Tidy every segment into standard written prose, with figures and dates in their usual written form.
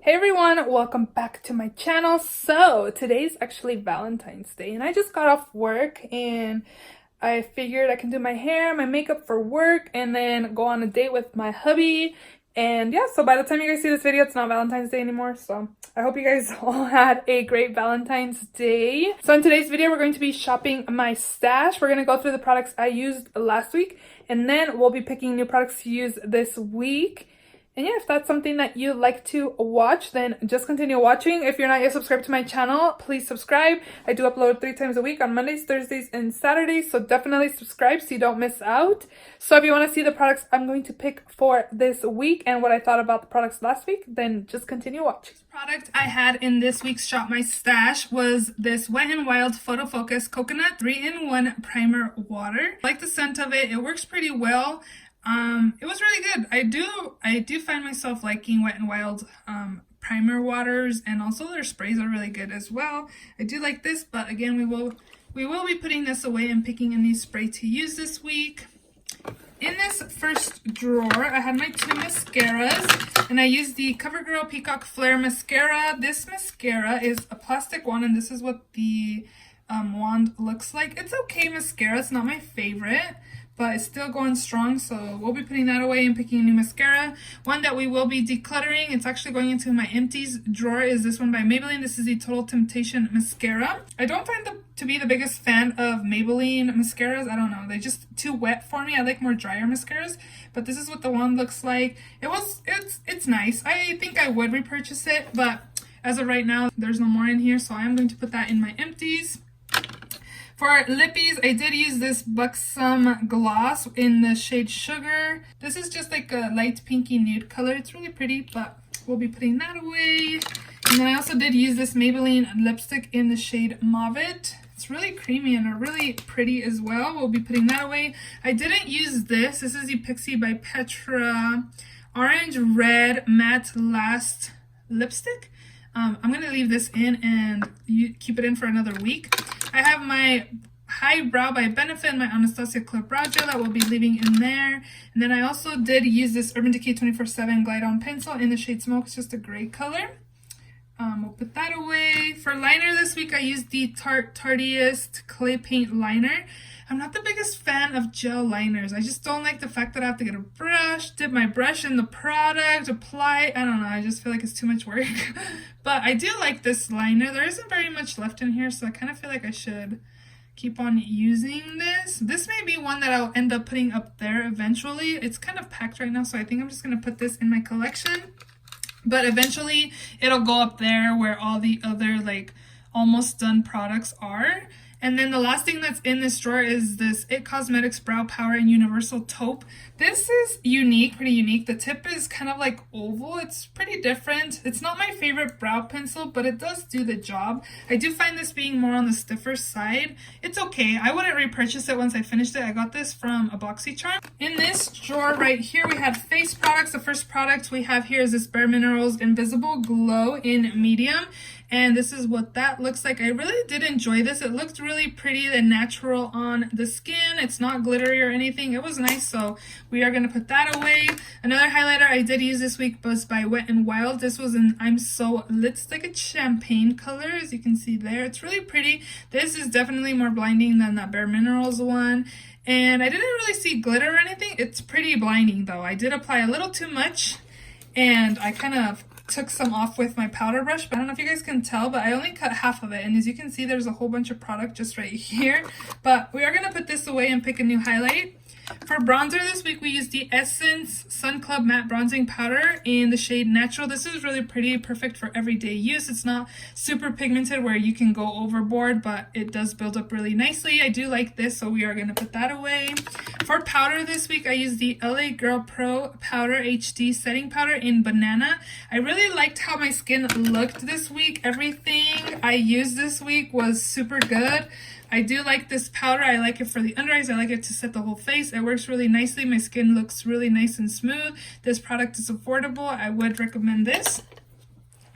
Hey everyone, welcome back to my channel. So today's actually Valentine's Day and I just got off work and I figured I can do my hair, my makeup for work and then go on a date with my hubby. And yeah, so by the time you guys see this video, it's not Valentine's Day anymore. So I hope you guys all had a great Valentine's Day. So in today's video, we're going to be shopping my stash. We're going to go through the products I used last week and then we'll be picking new products to use this week. And yeah, if that's something that you like to watch, then just continue watching. If you're not yet subscribed to my channel, please subscribe. I do upload 3 times a week on Mondays, Thursdays, and Saturdays, so definitely subscribe so you don't miss out. So if you want to see the products I'm going to pick for this week and what I thought about the products last week, then just continue watching. The product I had in this week's Shop My Stash was this Wet n Wild Photo Focus Coconut 3-in-1 Primer Water. I like the scent of it. It works pretty well. It was really good. I do find myself liking Wet n Wild primer waters, and also their sprays are really good as well. I do like this, but again, we will be putting this away and picking a new spray to use this week. In this first drawer, I had my 2 mascaras, and I used the CoverGirl Peacock Flare Mascara. This mascara is a plastic one, and this is what the wand looks like. It's okay mascara. It's not my favorite, but it's still going strong, so we'll be putting that away and picking a new mascara. One that we will be decluttering, it's actually going into my empties drawer, is this one by Maybelline. This is the Total Temptation Mascara. I don't find to be the biggest fan of Maybelline mascaras. I don't know, they're just too wet for me. I like more drier mascaras, but this is what the one looks like. It's nice. I think I would repurchase it, but as of right now, there's no more in here, so I am going to put that in my empties. For lippies, I did use this Buxom gloss in the shade Sugar. This is just like a light pinky nude color. It's really pretty, but we'll be putting that away. And then I also did use this Maybelline lipstick in the shade Mauve. It's really creamy and really pretty as well. We'll be putting that away. I didn't use this. This is the Pixie by Petra Orange Red Matte Last Lipstick. I'm going to leave this in and keep it in for another week. I have my High Brow by Benefit and my Anastasia Clear Brow Gel that we'll be leaving in there. And then I also did use this Urban Decay 24/7 Glide On Pencil in the shade Smoke. It's just a gray color. We'll put that away. For liner this week, I used the Tarteist Clay Paint Liner. I'm not the biggest fan of gel liners. I just don't like the fact that I have to get a brush, dip my brush in the product, apply. I don't know. I just feel like it's too much work. But I do like this liner. There isn't very much left in here, so I kind of feel like I should keep on using this. This may be one that I'll end up putting up there eventually. It's kind of packed right now, so I think I'm just going to put this in my collection. But eventually, it'll go up there where all the other, like, almost done products are. And then the last thing that's in this drawer is this IT Cosmetics Brow Power and Universal Taupe. This is unique, pretty unique. The tip is kind of like oval. It's pretty different. It's not my favorite brow pencil, but it does do the job. I do find this being more on the stiffer side. It's okay. I wouldn't repurchase it once I finished it. I got this from a BoxyCharm. In this drawer right here, we have face products. The first product we have here is this Bare Minerals Invisible Glow in medium. And this is what that looks like. I really did enjoy this. It looked really pretty and natural on the skin. It's not glittery or anything. It was nice, so we are going to put that away. Another highlighter I did use this week was by Wet n Wild. This was an I'm So Lit. It's like a champagne color, as you can see there. It's really pretty. This is definitely more blinding than that Bare Minerals one. And I didn't really see glitter or anything. It's pretty blinding, though. I did apply a little too much, and I kind of took some off with my powder brush, but I don't know if you guys can tell, but I only cut half of it, and as you can see, there's a whole bunch of product just right here. But we are going to put this away and pick a new highlight. For bronzer this week, we used the Essence Sun Club Matte Bronzing Powder in the shade Natural. This is really pretty, perfect for everyday use. It's not super pigmented where you can go overboard, but it does build up really nicely. I do like this, so we are going to put that away. For powder this week, I used the LA Girl Pro Powder HD Setting Powder in Banana. I really liked how my skin looked this week. Everything I used this week was super good. I do like this powder. I like it for the under eyes. I like it to set the whole face. It works really nicely. My skin looks really nice and smooth. This product is affordable. I would recommend this.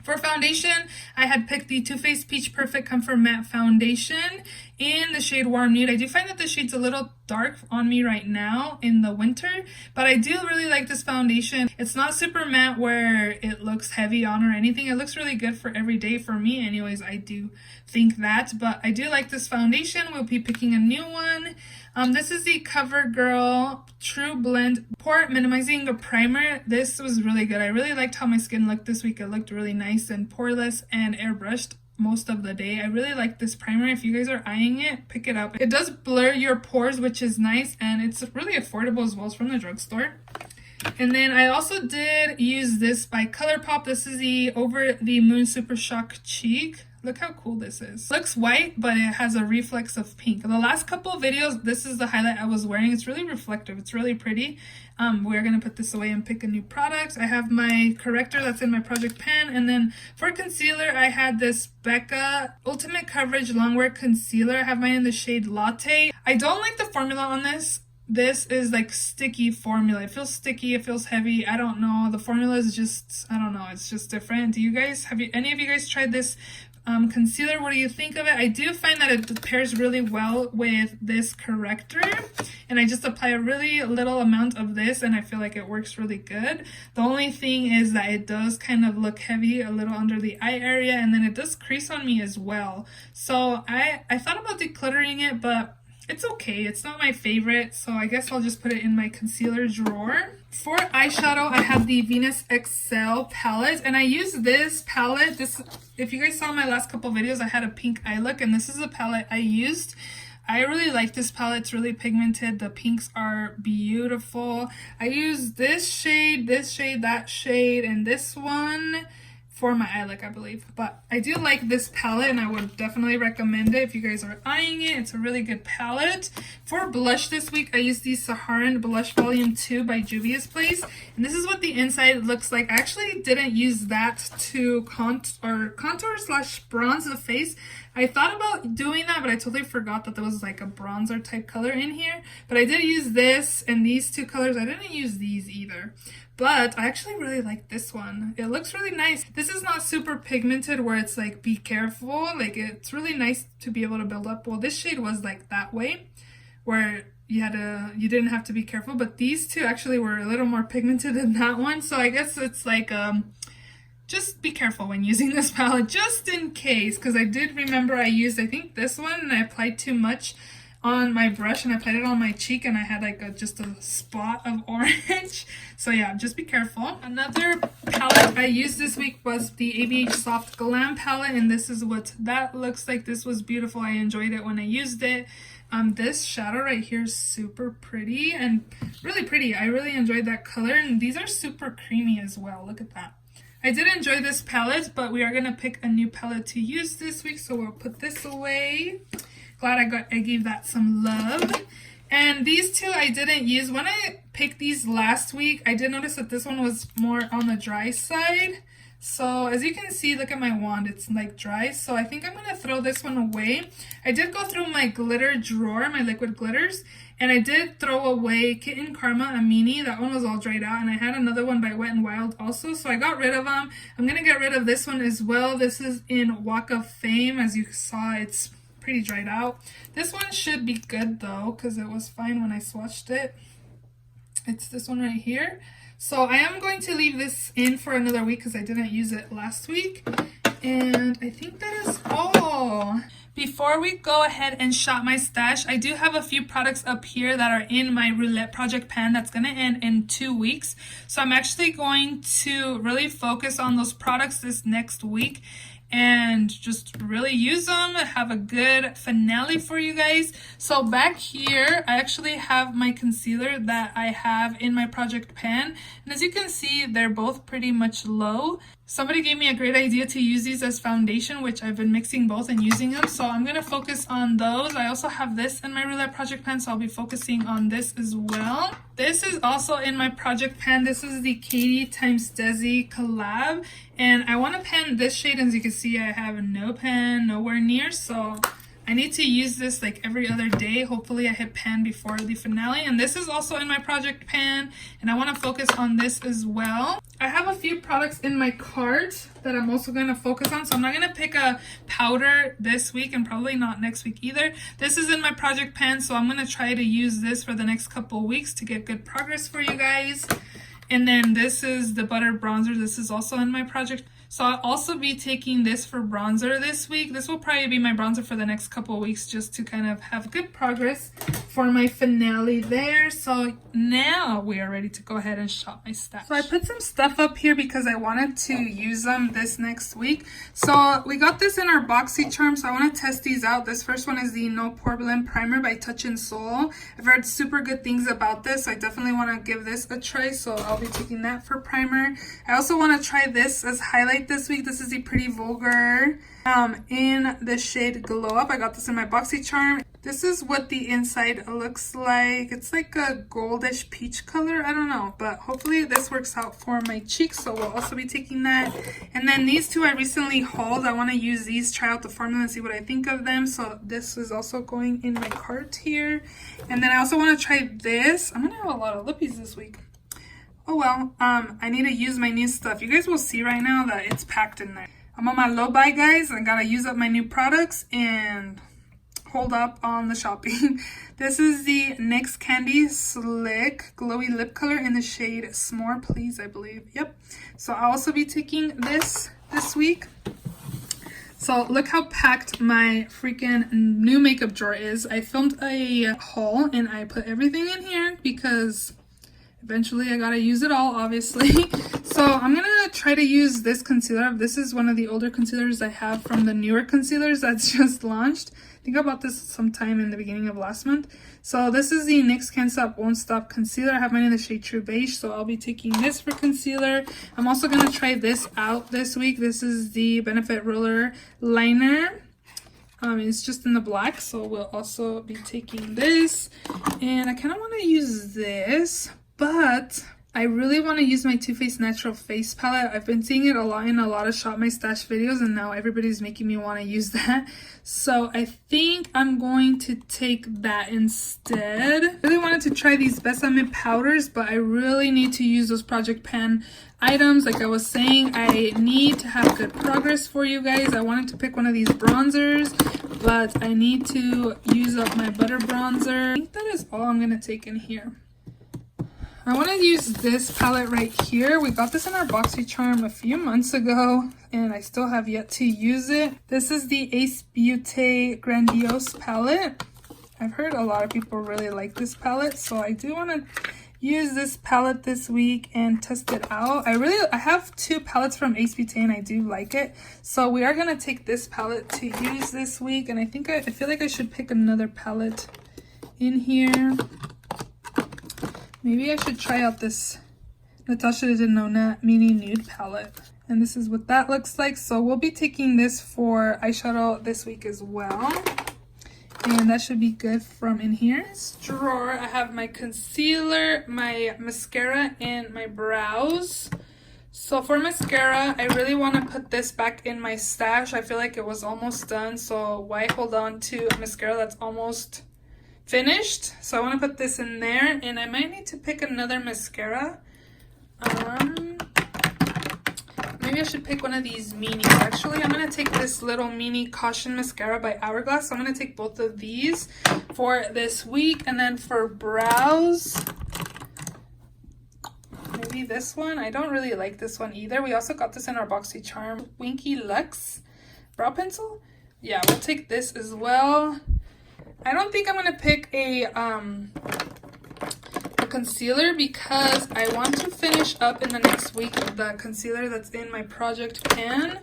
For foundation, I had picked the Too Faced Peach Perfect Comfort Matte Foundation in the shade Warm Nude. I do find that the shade's a little dark on me right now in the winter, but I do really like this foundation. It's not super matte where it looks heavy on or anything. It looks really good for every day for me anyways. I do think that, but I do like this foundation. We'll be picking a new one. This is the CoverGirl True Blend Pore Minimizing Primer. This was really good. I really liked how my skin looked this week. It looked really nice and poreless and airbrushed most of the day. I really like this primer. If you guys are eyeing it, pick it up. It does blur your pores, which is nice, and it's really affordable as well. It's from the drugstore. And then I also did use this by ColourPop. This is the Over the Moon Super Shock Cheek. Look how cool this is. Looks white, but it has a reflex of pink. The last couple of videos, this is the highlight I was wearing. It's really reflective. It's really pretty. We're going to put this away and pick a new product. I have my corrector that's in my project pan. And then for concealer, I had this Becca Ultimate Coverage Longwear Concealer. I have mine in the shade Latte. I don't like the formula on this. This is like sticky formula. It feels sticky, it feels heavy. I don't know. The formula is just, I don't know. It's just different. Do you guys, any of you guys tried this concealer? What do you think of it? I do find that it pairs really well with this corrector, and I just apply a really little amount of this and I feel like it works really good. The only thing is that it does kind of look heavy a little under the eye area, and then it does crease on me as well. So I thought about decluttering it, but it's okay. It's not my favorite, so I guess I'll just put it in my concealer drawer. For eyeshadow, I have the Venus XL palette, and I use this palette. If you guys saw my last couple videos, I had a pink eye look, and this is a palette I used. I really like this palette. It's really pigmented. The pinks are beautiful. I use this shade, that shade, and this one for my eye look, I believe. But I do like this palette, and I would definitely recommend it if you guys are eyeing it. It's a really good palette. For blush this week, I used the Saharan Blush Volume 2 by Juvia's Place. And this is what the inside looks like. I actually didn't use that to contour slash bronze the face. I thought about doing that, but I totally forgot that there was like a bronzer type color in here. But I did use this and these two colors. I didn't use these either. But I actually really like this one. It looks really nice. This is not super pigmented where it's like, be careful. Like, it's really nice to be able to build up. Well, this shade was like that way, where you didn't have to be careful. But these two actually were a little more pigmented than that one. So I guess it's like, just be careful when using this palette, just in case. Because I did remember I used, I think, this one, and I applied too much on my brush, and I applied it on my cheek, and I had like just a spot of orange. So yeah, just be careful. Another palette I used this week was the ABH Soft Glam palette, and this is what that looks like. This was beautiful. I enjoyed it when I used it. This shadow right here is super pretty and really pretty. I really enjoyed that color, and these are super creamy as well. Look at that. I did enjoy this palette, but we are going to pick a new palette to use this week, so we'll put this away. Glad I gave that some love. And these two I didn't use. When I picked these last week, I did notice that this one was more on the dry side. So as you can see, look at my wand, it's like dry. So I think I'm going to throw this one away. I did go through my glitter drawer, my liquid glitters, and I did throw away Kitten Karma Amini. That one was all dried out, and I had another one by Wet n Wild also, so I got rid of them. I'm going to get rid of this one as well. This is in Walk of Fame. As you saw, it's pretty dried out. This one should be good though, because it was fine when I swatched it. It's this one right here. So I am going to leave this in for another week because I didn't use it last week. And I think that is all. Before we go ahead and shop my stash, I do have a few products up here that are in my roulette project pan that's going to end in 2 weeks. So I'm actually going to really focus on those products this next week and just really use them, have a good finale for you guys. So back here, I actually have my concealer that I have in my project pan. And as you can see, they're both pretty much low. Somebody gave me a great idea to use these as foundation, which I've been mixing both and using them. So I'm going to focus on those. I also have this in my roulette project pan, so I'll be focusing on this as well. This is also in my project pan. This is the Katie x Desi collab. And I want to pan this shade. As you can see, I have no pen nowhere near. So I need to use this like every other day. Hopefully I hit pan before the finale. And this is also in my project pan, and I want to focus on this as well. I have a few products in my cart that I'm also going to focus on. So I'm not going to pick a powder this week and probably not next week either. This is in my project pan, so I'm going to try to use this for the next couple of weeks to get good progress for you guys. And then this is the butter bronzer. This is also in my project. So I'll also be taking this for bronzer this week. This will probably be my bronzer for the next couple of weeks just to kind of have good progress for my finale there. So now we are ready to go ahead and shop my stash. So I put some stuff up here because I wanted to use them this next week. So we got this in our BoxyCharm, so I want to test these out. This first one is the No Pore Blend Primer by Touch in Soul. I've heard super good things about this, so I definitely want to give this a try. So I'll be taking that for primer. I also want to try this as highlight this week. This is the Pretty Vulgar in the shade Glow Up. I got this in my BoxyCharm. This is what the inside looks like. It's like a goldish peach color. I don't know, but hopefully this works out for my cheeks, so we'll also be taking that. And then these two I recently hauled. I want to use these, try out the formula and see what I think of them. So this is also going in my cart here. And then I also want to try this. I'm gonna have a lot of lippies this week. Oh well, I need to use my new stuff. You guys will see right now that it's packed in there. I'm on my low buy, guys. I gotta use up my new products and hold up on the shopping. This is the NYX Candy Slick Glowy Lip Color in the shade S'more Please, I believe. Yep. So I'll also be taking this week. So look how packed my freaking new makeup drawer is. I filmed a haul and I put everything in here because eventually I gotta use it all, obviously. So I'm gonna try to use this concealer. This is one of the older concealers I have from the newer concealers that's just launched. I think I bought this sometime in the beginning of last month. So this is the NYX Can't Stop Won't Stop concealer. I have mine in the shade True Beige, so I'll be taking this for concealer. I'm also gonna try this out this week. This is the Benefit Roller Liner. It's just in the black, so we'll also be taking this. And I kind of want to use this, but I really want to use my Too Faced Natural Face Palette. I've been seeing it a lot in a lot of Shop My Stash videos, and now everybody's making me want to use that. So I think I'm going to take that instead. I really wanted to try these Besame powders, but I really need to use those Project Pan items. Like I was saying, I need to have good progress for you guys. I wanted to pick one of these bronzers, but I need to use up my butter bronzer. I think that is all I'm going to take in here. I want to use this palette right here. We got this in our BoxyCharm a few months ago, and I still have yet to use it. This is the Ace Beauty Grandiose palette. I've heard a lot of people really like this palette, so I do want to use this palette this week and test it out. I have two palettes from Ace Beauty and I do like it. So we are going to take this palette to use this week, and I feel like I should pick another palette in here. Maybe I should try out this Natasha Denona Mini Nude palette. And this is what that looks like. So we'll be taking this for eyeshadow this week as well. And that should be good from in here. This drawer, I have my concealer, my mascara, and my brows. So for mascara, I really want to put this back in my stash. I feel like it was almost done. So why hold on to a mascara that's almost finished? So I want to put this in there, and I might need to pick another mascara. Maybe I should pick one of these minis. Actually, I'm going to take this little mini Caution mascara by Hourglass. So I'm going to take both of these for this week. And then for brows, maybe this one. I don't really like this one either. We also got this in our BoxyCharm. Winky Luxe brow pencil. Yeah, we'll take this as well. I don't think I'm going to pick a concealer because I want to finish up in the next week the concealer that's in my project pan.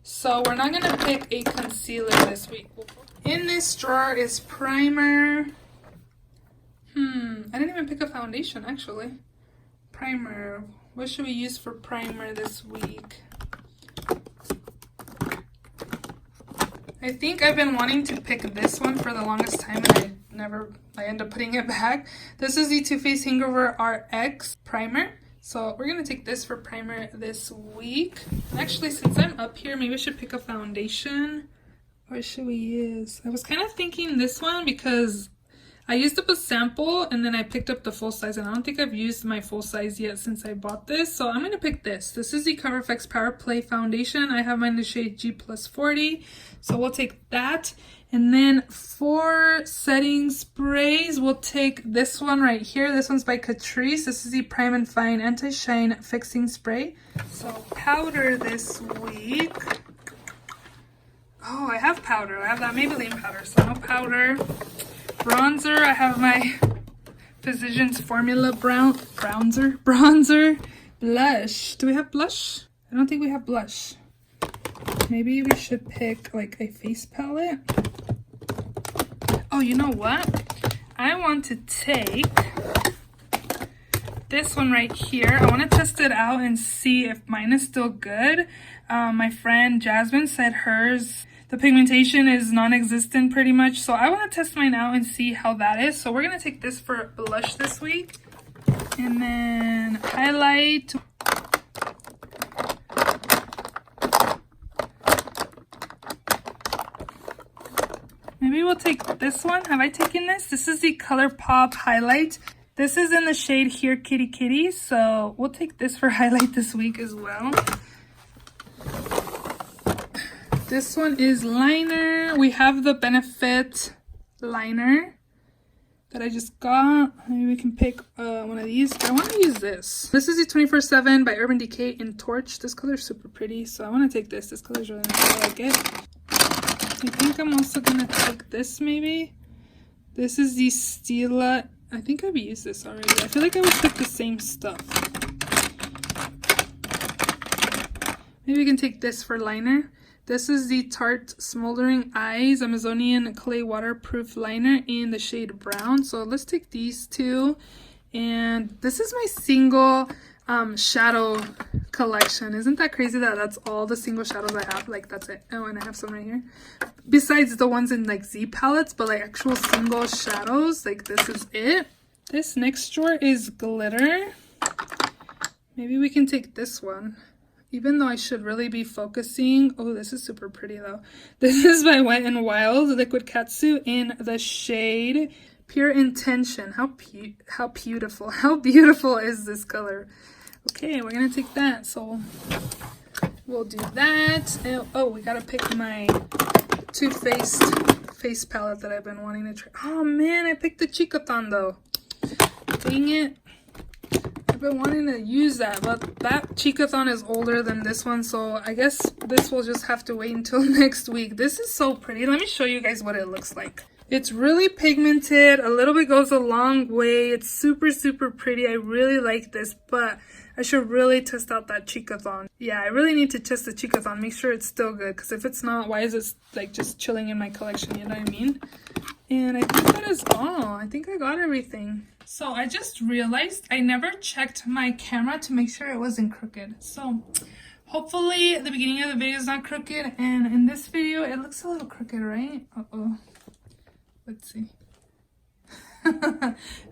So we're not going to pick a concealer this week. In this drawer is primer. I didn't even pick a foundation actually. Primer. What should we use for primer this week? I think I've been wanting to pick this one for the longest time, and I end up putting it back. This is the Too Faced Hangover RX primer. So we're going to take this for primer this week. Actually, since I'm up here, maybe I should pick a foundation. What should we use? I was kind of thinking this one because I used up a sample and then I picked up the full size, and I don't think I've used my full size yet since I bought this. So I'm going to pick this. This is the Cover FX Power Play Foundation. I have mine in the shade G plus 40. So we'll take that. And then for setting sprays, we'll take this one right here. This one's by Catrice. This is the Prime and Fine Anti-Shine Fixing Spray. So powder this week. Oh, I have powder. I have that Maybelline powder, so no powder. Bronzer, I have my Physicians Formula bronzer. Blush. Do we have blush? I don't think we have blush. Maybe we should pick like a face palette. Oh, you know what? I want to take this one right here. I want to test it out and see if mine is still good. My friend Jasmine said hers, the pigmentation is non-existent pretty much. So I want to test mine out and see how that is. So we're going to take this for blush this week. And then highlight. Maybe we'll take this one. Have I taken this? This is the ColourPop highlight. This is in the shade Here Kitty Kitty. So we'll take this for highlight this week as well. This one is liner. We have the Benefit liner that I just got. Maybe we can pick one of these. But I want to use this. This is the 24/7 by Urban Decay in Torch. This color is super pretty, so I want to take this. This color is really nice. I like it. I think I'm also going to take this maybe. This is the Stila. I think I've used this already. I feel like I would pick the same stuff. Maybe we can take this for liner. This is the Tarte Smoldering Eyes Amazonian Clay Waterproof Liner in the shade brown. So let's take these two. And this is my single shadow collection. Isn't that crazy that that's all the single shadows I have? Like, that's it. Oh, and I have some right here. Besides the ones in like Z palettes, but like actual single shadows, like this is it. This next drawer is glitter. Maybe we can take this one. Even though I should really be focusing. Oh, this is super pretty though. This is by Wet n Wild Liquid Catsuit in the shade Pure Intention. How beautiful. How beautiful is this color? Okay, we're gonna take that. So we'll do that. Oh, we gotta pick my Too Faced face palette that I've been wanting to try. Oh man, I picked the Chicoton though. Dang it. I've been wanting to use that, but that Chicoton is older than this one, so I guess this will just have to wait until next week. This is so pretty. Let me show you guys what it looks like. It's really pigmented. A little bit goes a long way. It's super, super pretty. I really like this, but I should really test out that Chicoton. Yeah, I really need to test the Chicoton. Make sure it's still good, because if it's not, why is it like just chilling in my collection? You know what I mean? And I think that is all. I think I got everything. So I just realized I never checked my camera to make sure it wasn't crooked. So hopefully the beginning of the video is not crooked, and in this video it looks a little crooked, right? Uh-oh. Let's see.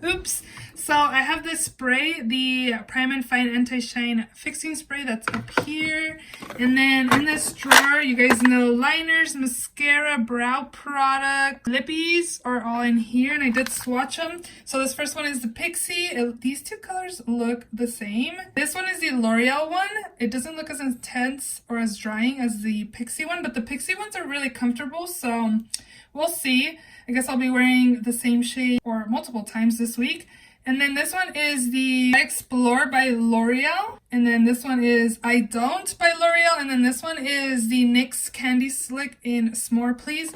Oops. So I have this spray, the Prime and Fine Anti-Shine Fixing Spray that's up here. And then in this drawer, you guys know liners, mascara, brow product, lippies are all in here. And I did swatch them. So this first one is the Pixie. These two colors look the same. This one is the L'Oreal one. It doesn't look as intense or as drying as the Pixie one, but the Pixie ones are really comfortable. So we'll see. I guess I'll be wearing the same shade or multiple times this week. And then this one is the Explore by L'Oreal. And then this one is I Don't by L'Oreal. And then this one is the NYX Candy Slick in S'more Please.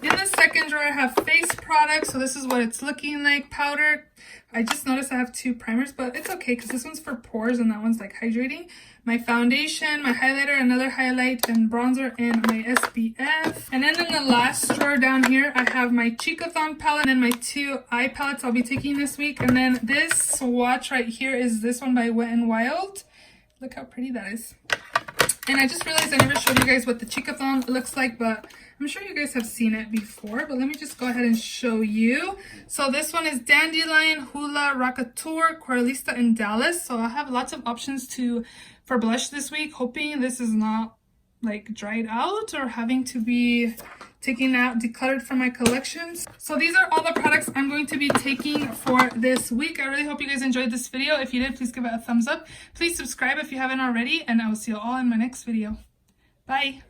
In the second drawer, I have face products. So this is what it's looking like. Powder. I just noticed I have two primers, but it's okay because this one's for pores and that one's like hydrating. My foundation, my highlighter, another highlight, and bronzer, and my SPF. And then in the last drawer down here, I have my Chicoton palette and my two eye palettes I'll be taking this week. And then this swatch right here is this one by Wet n Wild. Look how pretty that is. And I just realized I never showed you guys what the Chicoton looks like, but I'm sure you guys have seen it before, but let me just go ahead and show you. So this one is Dandelion, Hula, Rockateur, Coralista, and Dallas. So I have lots of options for blush this week, hoping this is not like dried out or having to be taken out, decluttered from my collections. So these are all the products I'm going to be taking for this week. I really hope you guys enjoyed this video. If you did, please give it a thumbs up. Please subscribe if you haven't already, and I will see you all in my next video. Bye!